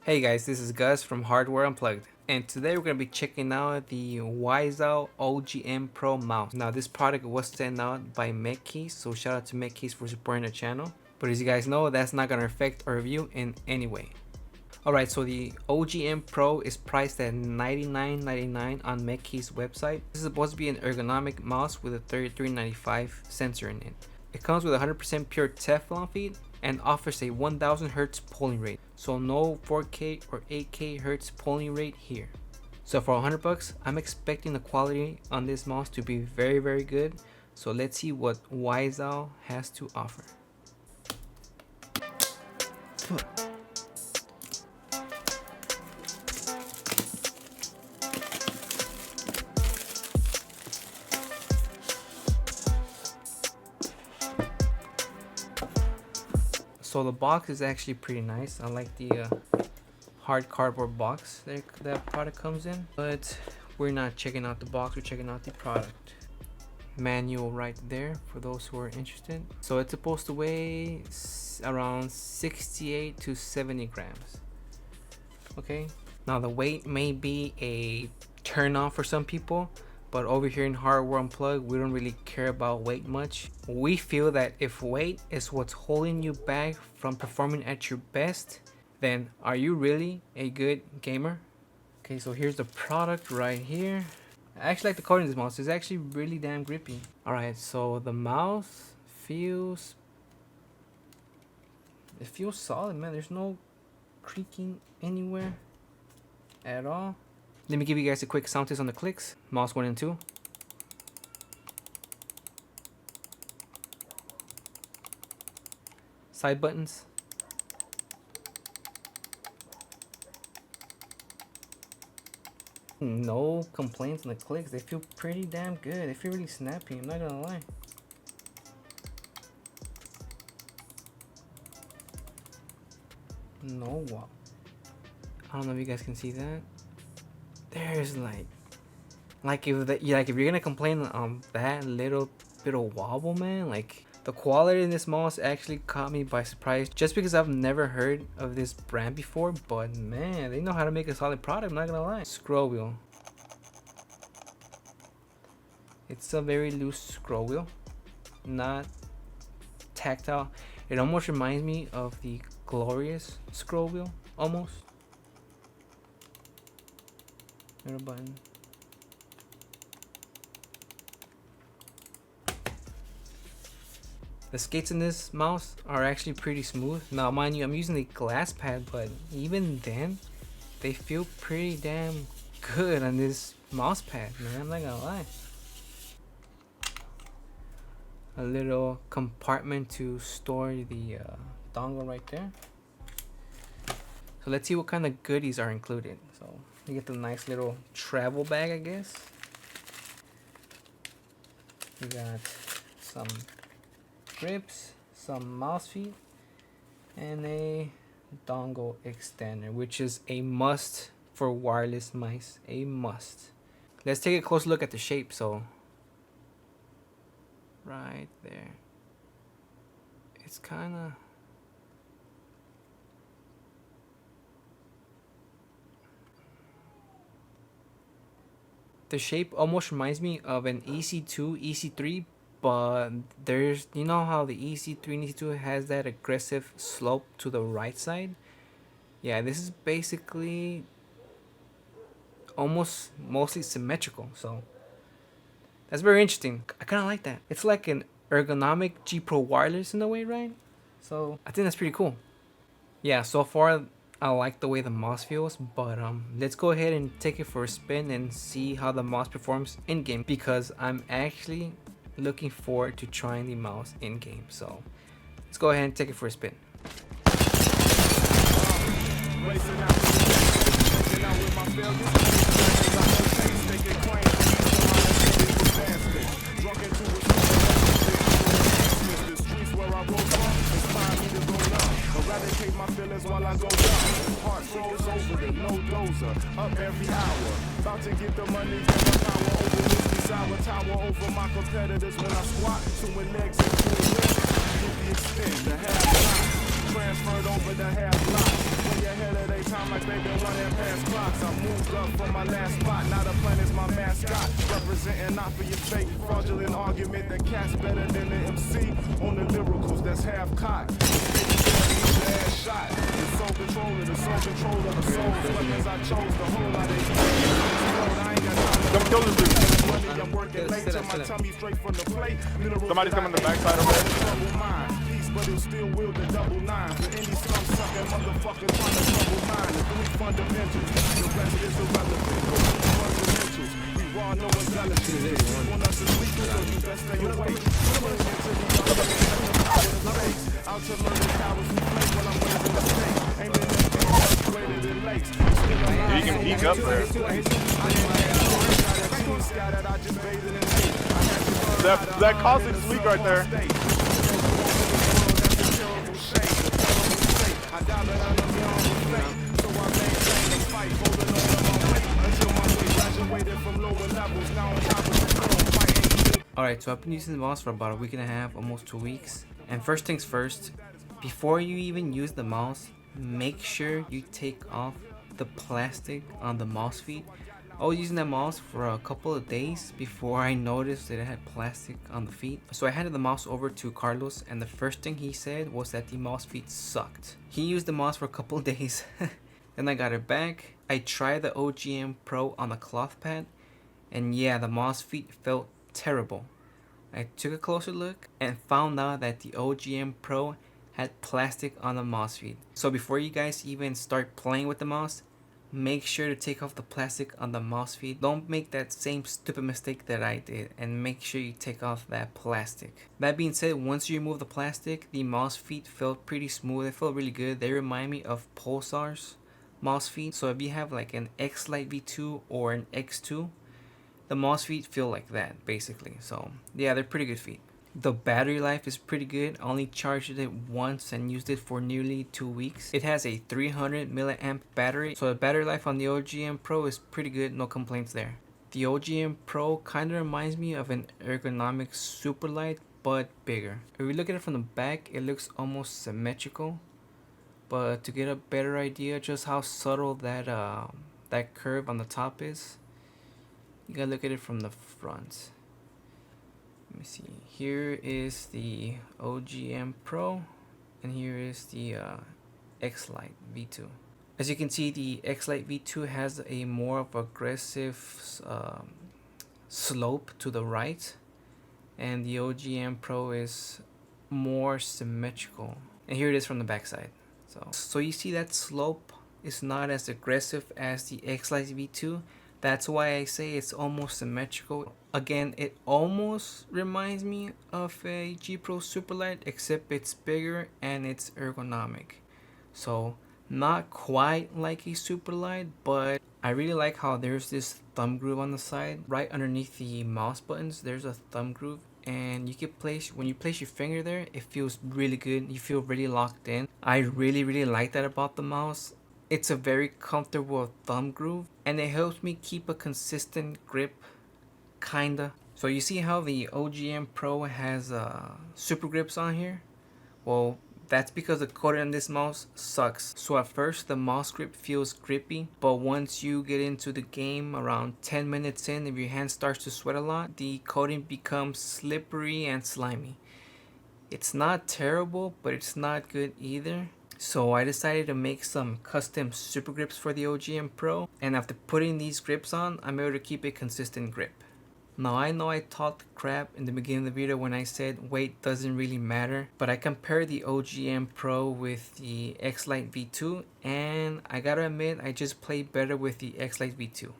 Hey guys, this is Gus from Hardware Unplugged, and today we're going to be checking out the WAIZOWL OGM Pro mouse. Now this product was sent out by MedKeys, so shout out to MedKeys for supporting the channel. But as you guys know, that's not going to affect our review in any way. Alright, so the OGM Pro is priced at $99.99 on MedKeys website. This is supposed to be an ergonomic mouse with a 3395 sensor in it. It comes with 100% pure Teflon feet and offers a 1000 Hz polling rate. So no 4K or 8K Hz polling rate here. So for $100, I'm expecting the quality on this mouse to be very good. So let's see what WAIZOWL has to offer. So the box is actually pretty nice. I like the hard cardboard box that product comes in. But we're not checking out the box, we're checking out the product. Manual right there for those who are interested. So it's supposed to weigh around 68 to 70 grams. Okay, now the weight may be a turn off for some people, but over here in Hardware Unplugged, we don't really care about weight much. We feel that if weight is what's holding you back from performing at your best, then are you really a good gamer? Okay, so here's the product right here. I actually like the coating of this mouse. It's actually really damn grippy. Alright, so the mouse feels solid, man. There's no creaking anywhere at all. Let me give you guys a quick sound test on the clicks. Mouse 1 and 2. Side buttons. No complaints on the clicks. They feel pretty damn good. They feel really snappy, I'm not gonna lie. No wobble. I don't know if you guys can see that. There's like if you're gonna complain on that little bit of wobble, man, like the quality in this mouse actually caught me by surprise, just because I've never heard of this brand before. But man, they know how to make a solid product, I'm not gonna lie. Scroll wheel. It's a very loose scroll wheel, not tactile. It almost reminds me of the Glorious scroll wheel, almost. Middle button. The skates in this mouse are actually pretty smooth. Now mind you, I'm using the glass pad, but even then they feel pretty damn good on this mouse pad, man, I'm not gonna lie. A little compartment to store the dongle right there. So let's see what kind of goodies are included. So you get the nice little travel bag, I guess. You got some grips, some mouse feet, and a dongle extender, which is a must for wireless mice. A must. Let's take a close look at the shape. So right there, it's kind of the shape almost reminds me of an EC2, EC3, but there's, you know how the EC3 and EC2 has that aggressive slope to the right side? Yeah, this is basically almost mostly symmetrical, so that's very interesting. I kind of like that. It's like an ergonomic G Pro wireless in a way, right? So I think that's pretty cool. Yeah, so far I like the way the mouse feels, but let's go ahead and take it for a spin and see how the mouse performs in game, because I'm actually looking forward to trying the mouse in game. So let's go ahead and take it for a spin. Eradicate my feelings while I go down. Heart froze over the no dozer. Up every hour. About to get the money, get my power over whiskey sour. Tower over my competitors when I squat. Two legs and two legs. Get the extent, the half line. Transferred over the half line. ahead of their time like they been running past clocks. I moved up from my last spot, now the plan is my mascot. Representing not for your fake fraudulent argument that cats better than the MC on the lyricals that's half caught. Ass shot, the soul controller, the soul controller, the soul weapons I chose the whole lot of I ain't got time to Come kill this dude. money, I'm working late till my tummy straight from the plate. Somebody's coming the backside over there. Double mine, peace, but he'll still wield the double nine. For any scum sucking motherfucker trying to trouble mine. The three fundamentals, the rest is irrelevant. Fundamentals, we raw, no intelligence. Want us to sleep, so you best stay awake. Out to learn the cowards who play while I'm raising the state. Ain't in the greater than lakes. You can peek up there. That caustic sleek right there. Alright, so I've been using the mouse for about a week and a half, almost 2 weeks. And first things first, before you even use the mouse, make sure you take off the plastic on the mouse feet. I was using that mouse for a couple of days before I noticed that it had plastic on the feet. So I handed the mouse over to Carlos, and the first thing he said was that the mouse feet sucked. He used the mouse for a couple of days. Then I got it back. I tried the OGM Pro on the cloth pad, and yeah, the mouse feet felt terrible. I took a closer look and found out that the OGM Pro had plastic on the mouse feet. So before you guys even start playing with the mouse, make sure to take off the plastic on the mouse feet. Don't make that same stupid mistake that I did, and make sure you take off that plastic. That being said, once you remove the plastic, the mouse feet felt pretty smooth. They felt really good. They remind me of Pulsar's mouse feet. So if you have like an X-Lite V2 or an X2, the mouse feet feel like that basically. So yeah, they're pretty good feet. The battery life is pretty good. I only charged it once and used it for nearly 2 weeks. It has a 300 milliamp battery, so the battery life on the OGM Pro is pretty good. No complaints there. The OGM Pro kind of reminds me of an ergonomic Superlight, but bigger. If we look at it from the back, it looks almost symmetrical, but to get a better idea just how subtle that that curve on the top is, you gotta look at it from the front. Let me see. Here is the OGM Pro, and here is the X-Lite V2. As you can see, the X-Lite V2 has a more of aggressive slope to the right, and the OGM Pro is more symmetrical. And here it is from the back side. So you see that slope is not as aggressive as the X-Lite V2. That's why I say it's almost symmetrical. Again, it almost reminds me of a G Pro Superlight, except it's bigger and it's ergonomic. So not quite like a Superlight, but I really like how there's this thumb groove on the side. Right underneath the mouse buttons, there's a thumb groove, and you can place, when you place your finger there, it feels really good. You feel really locked in. I really like that about the mouse. It's a very comfortable thumb groove, and it helps me keep a consistent grip, kinda. So you see how the OGM Pro has super grips on here? Well, that's because the coating on this mouse sucks. So at first the mouse grip feels grippy, but once you get into the game, around 10 minutes in, if your hand starts to sweat a lot, the coating becomes slippery and slimy. It's not terrible, but it's not good either. So I decided to make some custom super grips for the OGM Pro, and after putting these grips on, I'm able to keep a consistent grip. Now I know I talked crap in the beginning of the video when I said weight doesn't really matter, but I compared the OGM Pro with the X-Lite V2, and I gotta admit I just played better with the X-Lite V2.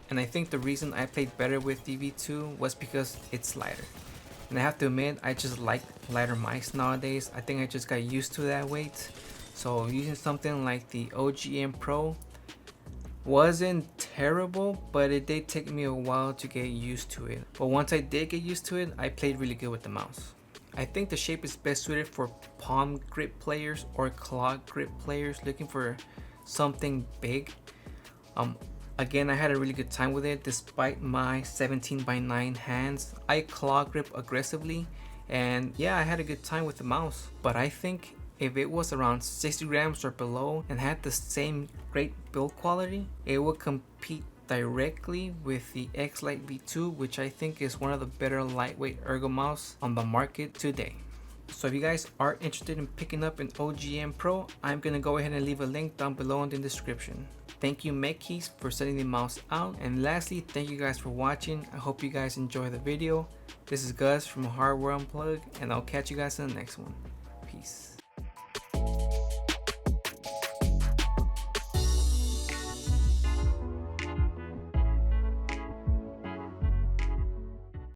And I think the reason I played better with the V2 was because it's lighter. And I have to admit, I just like lighter mice nowadays. I think I just got used to that weight. So using something like the OGM Pro wasn't terrible, but it did take me a while to get used to it. But once I did get used to it, I played really good with the mouse. I think the shape is best suited for palm grip players or claw grip players looking for something big. Again, I had a really good time with it despite my 17:9 hands. I claw grip aggressively, and yeah, I had a good time with the mouse. But I think if it was around 60 grams or below and had the same great build quality, it would compete directly with the X-Lite V2, which I think is one of the better lightweight ergo mouse on the market today. So if you guys are interested in picking up an OGM Pro, I'm gonna go ahead and leave a link down below in the description. Thank you MechKeys for sending the mouse out, and lastly, thank you guys for watching. I hope you guys enjoy the video. This is Gus from Hardware Unplugged, and I'll catch you guys in the next one. Peace.